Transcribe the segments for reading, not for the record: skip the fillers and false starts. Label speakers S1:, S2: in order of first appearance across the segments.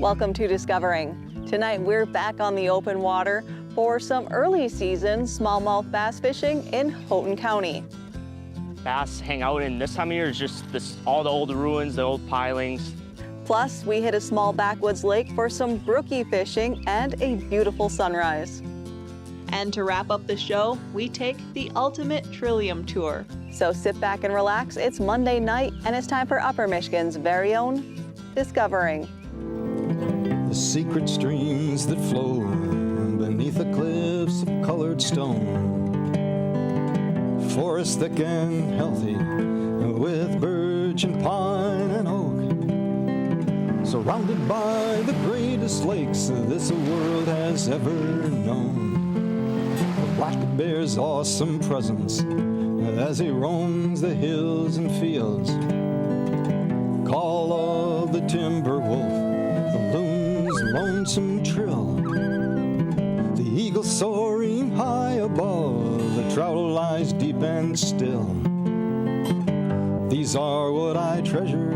S1: Welcome to Discovering. Tonight we're back on the open water for some early season smallmouth bass fishing in Houghton County.
S2: Bass hang out in this time of year is just all the old ruins, the old pilings.
S1: Plus, we hit a small backwoods lake for some brookie fishing and a beautiful sunrise. And to wrap up the show, we take the ultimate Trillium tour. So sit back and relax. It's Monday night and it's time for Upper Michigan's very own Discovering.
S3: The secret streams that flow beneath the cliffs of colored stone. Forest thick and healthy with birch and pine and oak. Surrounded by the greatest lakes this world has ever known. The black bear's awesome presence as he roams the hills and fields. Call of the timber wolf, the loon's lonesome trill. The eagle soaring high above, the trout lies deep and still. These are what I treasure,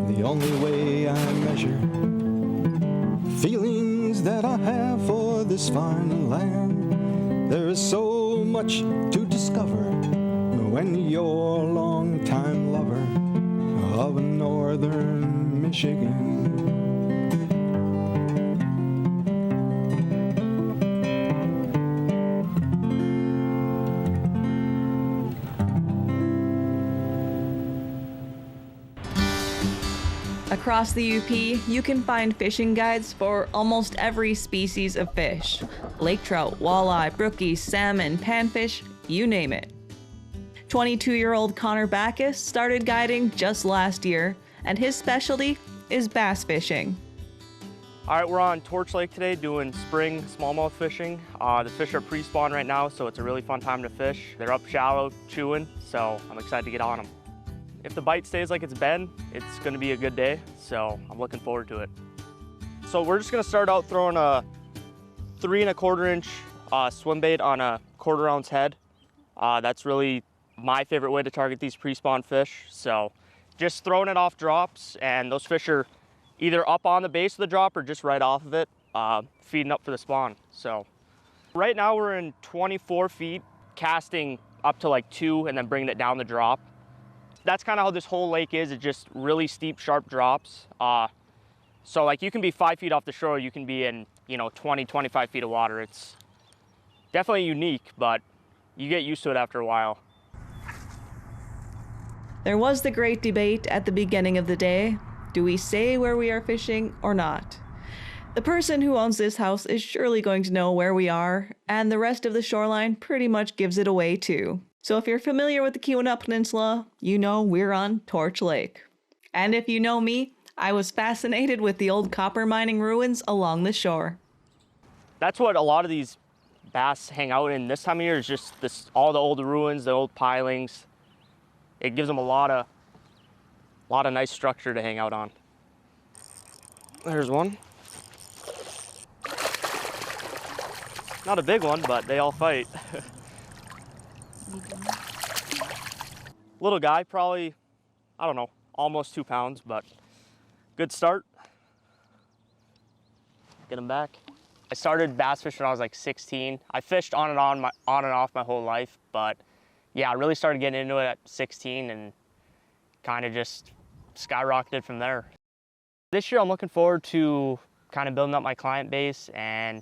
S3: the only way I measure feelings that I have for this fine land. There is so much to discover when you're a long-time lover of northern Michigan.
S1: Across the UP, you can find fishing guides for almost every species of fish. Lake trout, walleye, brookies, salmon, panfish, you name it. 22-year-old Connor Backus started guiding just last year, and his specialty is bass fishing.
S2: All right, we're on Torch Lake today doing spring smallmouth fishing. The fish are pre-spawn right now, so it's a really fun time to fish. They're up shallow, chewing, so I'm excited to get on them. If the bite stays like it's been, it's gonna be a good day, so I'm looking forward to it. So we're just gonna start out throwing a 3 1/4 inch swim bait on a 1/4 ounce head. That's really my favorite way to target these pre-spawn fish. So just throwing it off drops, and those fish are either up on the base of the drop or just right off of it, feeding up for the spawn. So right now we're in 24 feet, casting up to like 2 and then bringing it down the drop. That's kind of how this whole lake is. It's just really steep, sharp drops. So like you can be 5 feet off the shore, you can be in, 20, 25 feet of water. It's definitely unique, but you get used to it after a while.
S1: There was the great debate at the beginning of the day. Do we say where we are fishing or not? The person who owns this house is surely going to know where we are, and the rest of the shoreline pretty much gives it away too. So if you're familiar with the Keweenaw Peninsula, you know we're on Torch Lake. And if you know me, I was fascinated with the old copper mining ruins along the shore.
S2: That's what a lot of these bass hang out in this time of year, is just all the old ruins, the old pilings. It gives them a lot of nice structure to hang out on. There's one. Not a big one, but they all fight. Little guy, probably, I don't know, almost 2 pounds, but good start. Get him back. I started bass fishing when I was like 16. I fished on and off my whole life, but yeah, I really started getting into it at 16 and kind of just skyrocketed from there. This year I'm looking forward to kind of building up my client base and,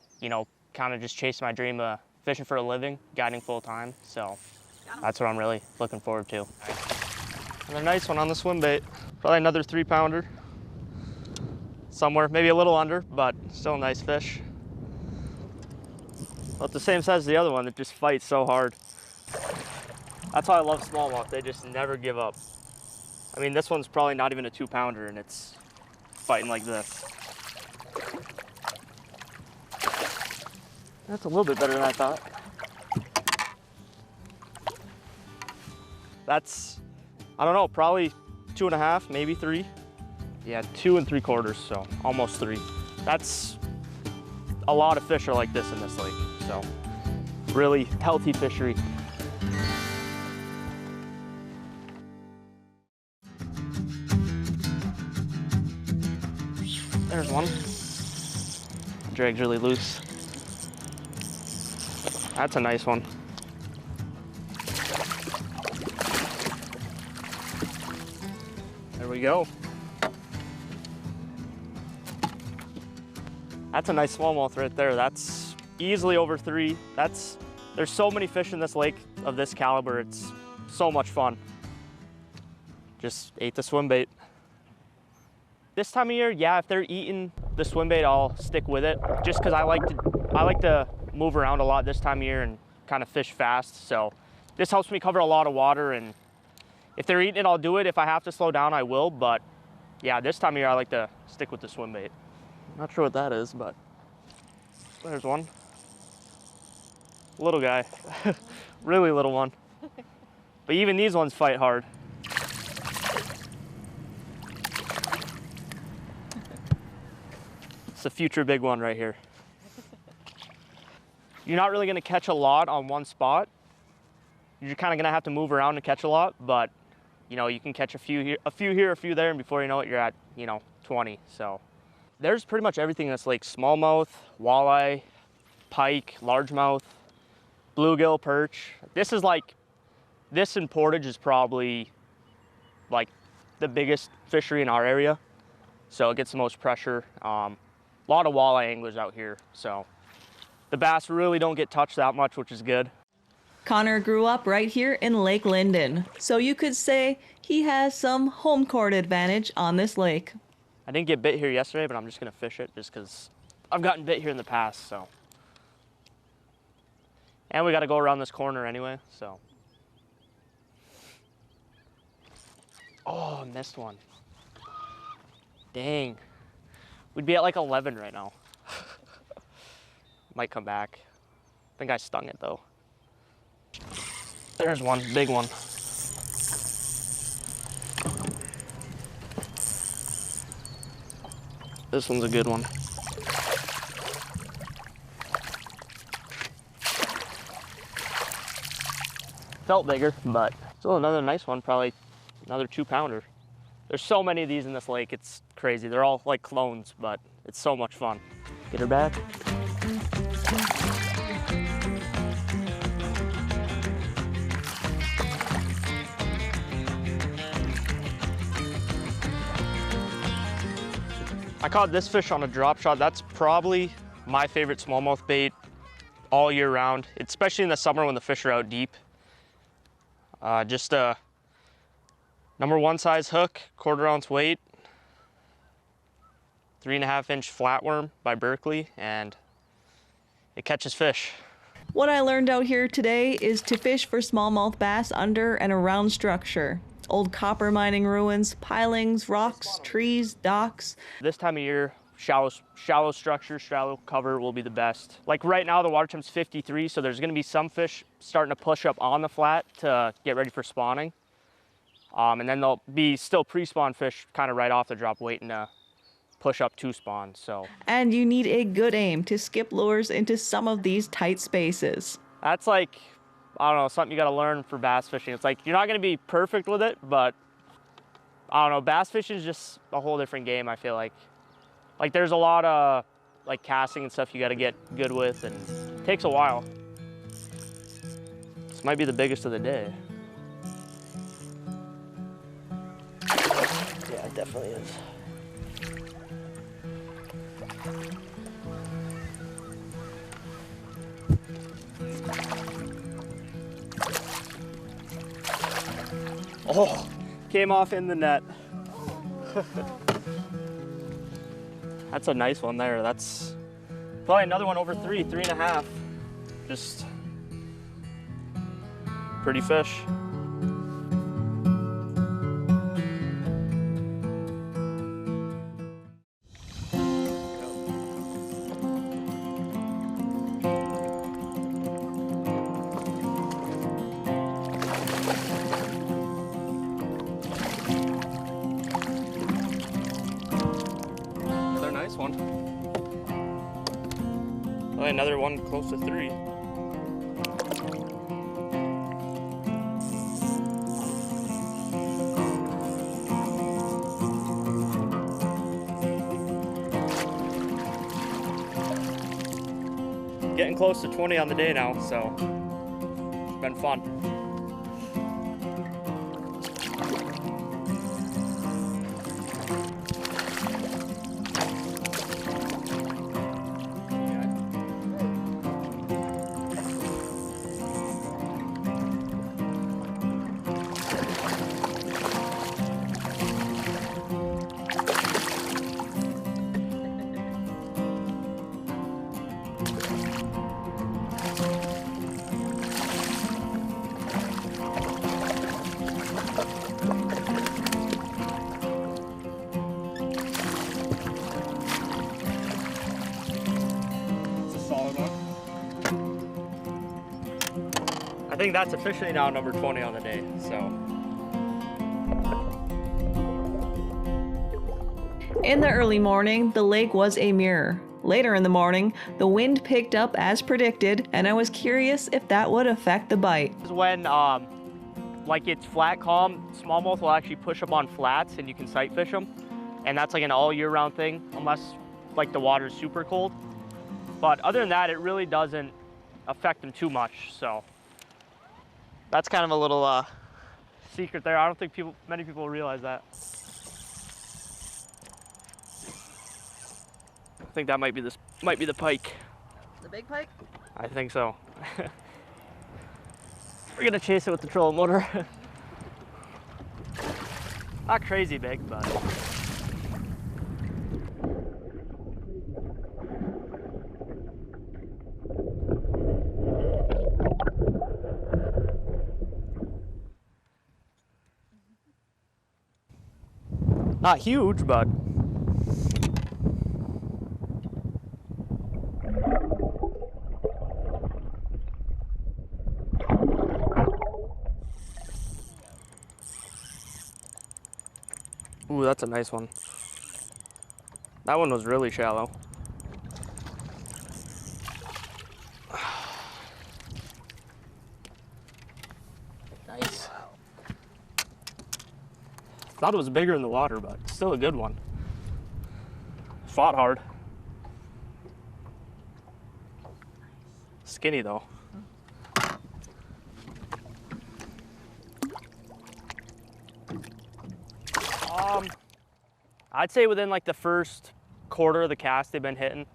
S2: kind of just chasing my dream of fishing for a living, guiding full time. So that's what I'm really looking forward to. And a nice one on the swim bait. Probably another 3-pounder. Somewhere, maybe a little under, but still a nice fish. About the same size as the other one, that just fights so hard. That's why I love smallmouth. They just never give up. I mean, this one's probably not even a 2-pounder and it's fighting like this. That's a little bit better than I thought. That's, I don't know, probably 2.5, maybe 3. Yeah, 2 3/4, so almost 3. That's a lot of fish are like this in this lake, so really healthy fishery. There's one. Drag's really loose. That's a nice one. There we go. That's a nice smallmouth right there. That's easily over 3. There's so many fish in this lake of this caliber. It's so much fun. Just ate the swim bait. This time of year, yeah, if they're eating the swim bait, I'll stick with it. Just because I like to move around a lot this time of year and kind of fish fast. So this helps me cover a lot of water, and if they're eating it, I'll do it. If I have to slow down, I will. But yeah, this time of year, I like to stick with the swim bait. Not sure what that is, but there's one. Little guy, really little one. But even these ones fight hard. It's a future big one right here. You're not really gonna catch a lot on one spot. You're kind of gonna have to move around to catch a lot, but you know, you can catch a few here, a few there, and before you know it, you're at, 20. So there's pretty much everything in this lake: smallmouth, walleye, pike, largemouth, bluegill, perch. This in Portage is probably like the biggest fishery in our area, so it gets the most pressure. A lot of walleye anglers out here, so the bass really don't get touched that much, which is good.
S1: Connor grew up right here in Lake Linden, so you could say he has some home court advantage on this lake.
S2: I didn't get bit here yesterday, but I'm just gonna fish it just because I've gotten bit here in the past, so. And we gotta go around this corner anyway, so. Oh, I missed one. Dang. We'd be at like 11 right now. Might come back. I think I stung it though. There's one, big one. This one's a good one. Felt bigger, but still another nice one, probably another 2-pounder. There's so many of these in this lake, it's crazy. They're all like clones, but it's so much fun. Get her back. I caught this fish on a drop shot. That's probably my favorite smallmouth bait all year round, especially in the summer when the fish are out deep. Just a #1 size hook, 1/4 ounce weight, 3.5-inch flatworm by Berkley, and it catches fish.
S1: What I learned out here today is to fish for smallmouth bass under and around structure. Old copper mining ruins, pilings, rocks, trees, docks.
S2: This time of year, shallow structure, shallow cover will be the best. Like right now, the water temp's 53, so there's gonna be some fish starting to push up on the flat to get ready for spawning. And then there'll be still pre-spawn fish kind of right off the drop waiting to push up to spawn, so.
S1: And you need a good aim to skip lures into some of these tight spaces.
S2: That's like, I don't know, something you gotta learn for bass fishing. It's like, you're not gonna be perfect with it, but I don't know, bass fishing is just a whole different game, I feel like. Like there's a lot of like casting and stuff you gotta get good with, and it takes a while. This might be the biggest of the day. Yeah, it definitely is. Oh, came off in the net. That's a nice one there. That's probably another one over 3.5. Just pretty fish. One. Probably another one close to 3. getting close to 20 on the day now, so it's been fun. I think that's officially now number 20 on the day, so.
S1: In the early morning, the lake was a mirror. Later in the morning, the wind picked up as predicted, and I was curious if that would affect the bite.
S2: When like it's flat calm, smallmouth will actually push up on flats and you can sight fish them. And that's like an all year round thing, unless like the water's super cold. But other than that, it really doesn't affect them too much, so. That's kind of a little secret there. I don't think many people realize that. I think that might be the pike.
S1: The big pike?
S2: I think so. We're gonna chase it with the trolling motor. Not crazy big, but. Not huge, but. Ooh, that's a nice one. That one was really shallow. Nice. Thought it was bigger in the water, but still a good one. Fought hard. Skinny though. I'd say within like the first quarter of the cast they've been hitting.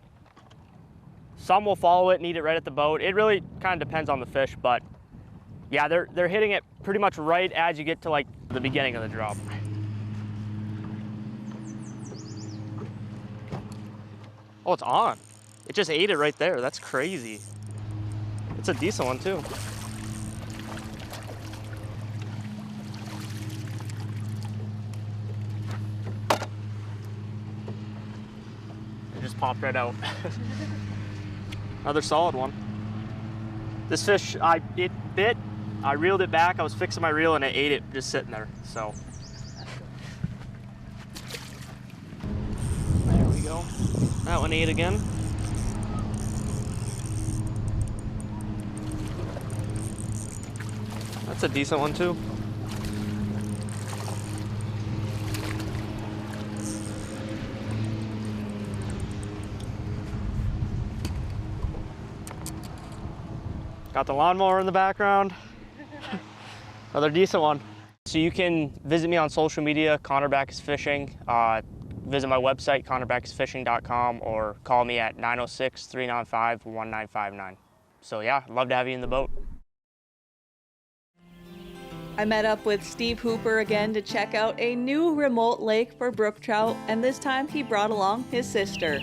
S2: Some will follow it and eat it right at the boat. It really kind of depends on the fish, but yeah, they're hitting it pretty much right as you get to like the beginning of the drop. Oh, it's on. It just ate it right there. That's crazy. It's a decent one too. It just popped right out. Another solid one. This fish, it bit, I reeled it back, I was fixing my reel and it ate it just sitting there, so. There we go. That one ate again. That's a decent one too. Got the lawnmower in the background. Another decent one. So you can visit me on social media, Connor Backus Fishing. Visit my website, connorbackusfishing.com, or call me at 906-395-1959. So yeah, I'd love to have you in the boat.
S1: I met up with Steve Hooper again to check out a new remote lake for brook trout, and this time he brought along his sister.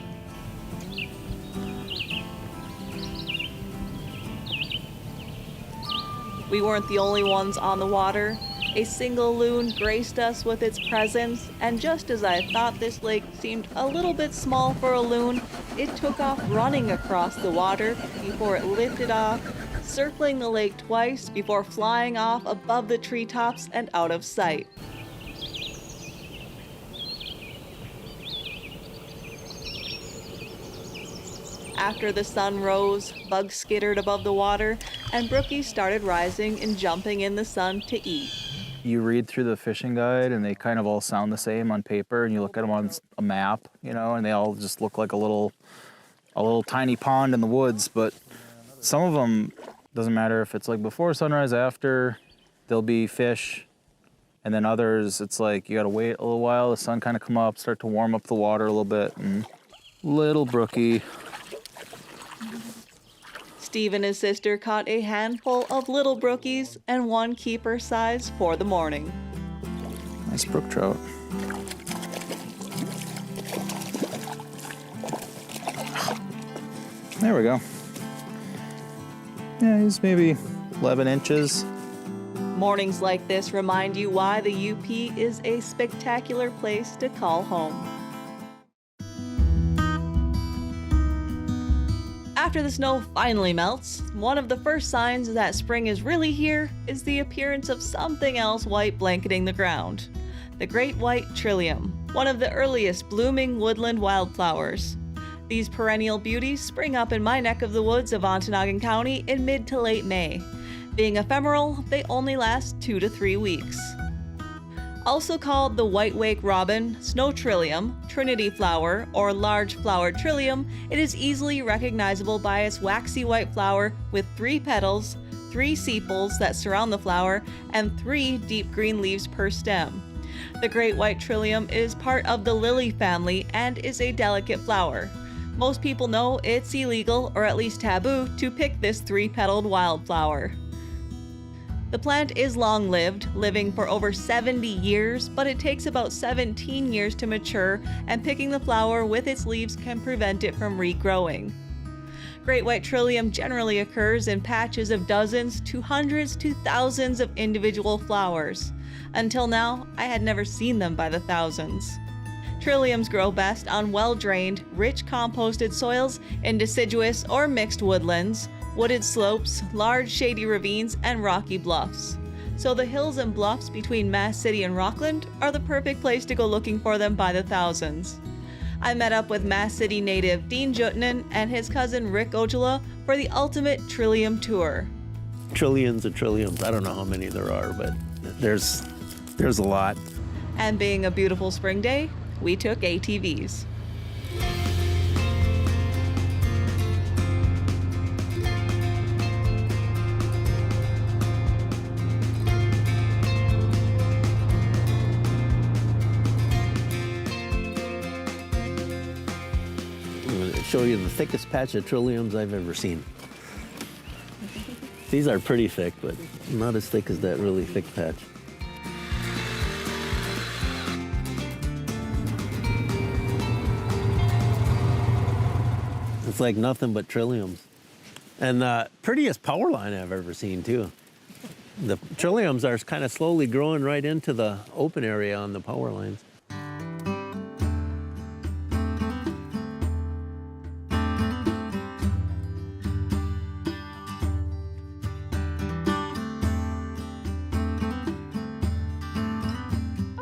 S1: We weren't the only ones on the water. A single loon graced us with its presence, and just as I thought this lake seemed a little bit small for a loon, it took off running across the water before it lifted off, circling the lake twice before flying off above the treetops and out of sight. After the sun rose, bugs skittered above the water, and brookies started rising and jumping in the sun to eat.
S4: You read through the fishing guide and they kind of all sound the same on paper, and you look at them on a map, you know, and they all just look like a little a little tiny pond in the woods, but some of them, doesn't matter if it's like before sunrise, after, there'll be fish. And then others, it's like you gotta wait a little while, the sun kind of come up, start to warm up the water a little bit, and little brookie.
S1: Steve and his sister caught a handful of little brookies and one keeper size for the morning.
S4: Nice brook trout. There we go. Yeah, he's maybe 11 inches.
S1: Mornings like this remind you why the UP is a spectacular place to call home. After the snow finally melts, one of the first signs that spring is really here is the appearance of something else white blanketing the ground. The great white trillium, one of the earliest blooming woodland wildflowers. These perennial beauties spring up in my neck of the woods of Ontonagon County in mid to late May. Being ephemeral, they only last 2 to 3 weeks. Also called the white wake robin, snow trillium, trinity flower, or large flowered trillium, it is easily recognizable by its waxy white flower with 3 petals, 3 sepals that surround the flower, and 3 deep green leaves per stem. The great white trillium is part of the lily family and is a delicate flower. Most people know it's illegal, or at least taboo, to pick this 3-petaled wildflower. The plant is long-lived, living for over 70 years, but it takes about 17 years to mature, and picking the flower with its leaves can prevent it from regrowing. Great white trillium generally occurs in patches of dozens to hundreds to thousands of individual flowers. Until now, I had never seen them by the thousands. Trilliums grow best on well-drained, rich composted soils in deciduous or mixed woodlands, wooded slopes, large shady ravines, and rocky bluffs. So the hills and bluffs between Mass City and Rockland are the perfect place to go looking for them by the thousands. I met up with Mass City native Dean Jutinen and his cousin Rick Ojala for the ultimate trillium tour.
S5: Trillions and trilliums. I don't know how many there are, but there's a lot.
S1: And being a beautiful spring day, we took ATVs.
S5: I'm going to show you the thickest patch of trilliums I've ever seen. These are pretty thick, but not as thick as that really thick patch. It's like nothing but trilliums. And the prettiest power line I've ever seen, too. The trilliums are kind of slowly growing right into the open area on the power lines.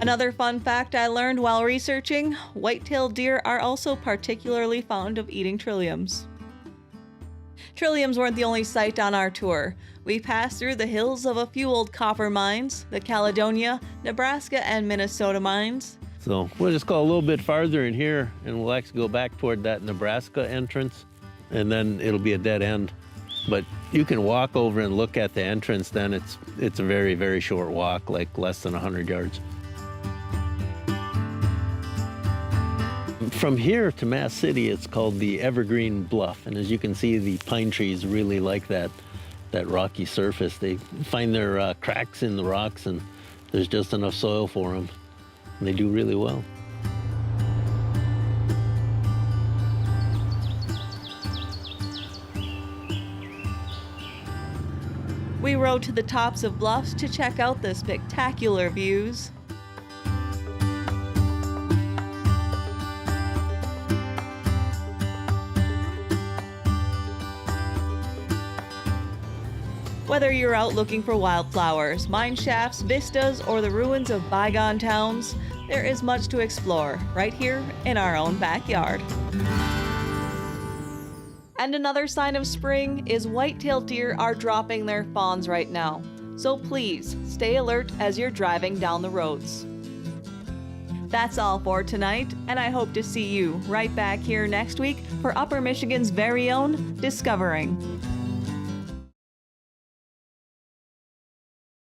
S1: Another fun fact I learned while researching, white-tailed deer are also particularly fond of eating trilliums. Trilliums weren't the only sight on our tour. We passed through the hills of a few old copper mines, the Caledonia, Nebraska, and Minnesota mines.
S5: So we'll just go a little bit farther in here and we'll actually go back toward that Nebraska entrance and then it'll be a dead end. But you can walk over and look at the entrance then. It's a very, very short walk, like less than 100 yards. From here to Mass City, it's called the Evergreen Bluff. And as you can see, the pine trees really like that rocky surface. They find their cracks in the rocks and there's just enough soil for them. And they do really well.
S1: We rode to the tops of bluffs to check out the spectacular views. Whether you're out looking for wildflowers, mine shafts, vistas, or the ruins of bygone towns, there is much to explore right here in our own backyard. And another sign of spring is white-tailed deer are dropping their fawns right now. So please, stay alert as you're driving down the roads. That's all for tonight, and I hope to see you right back here next week for Upper Michigan's very own Discovering.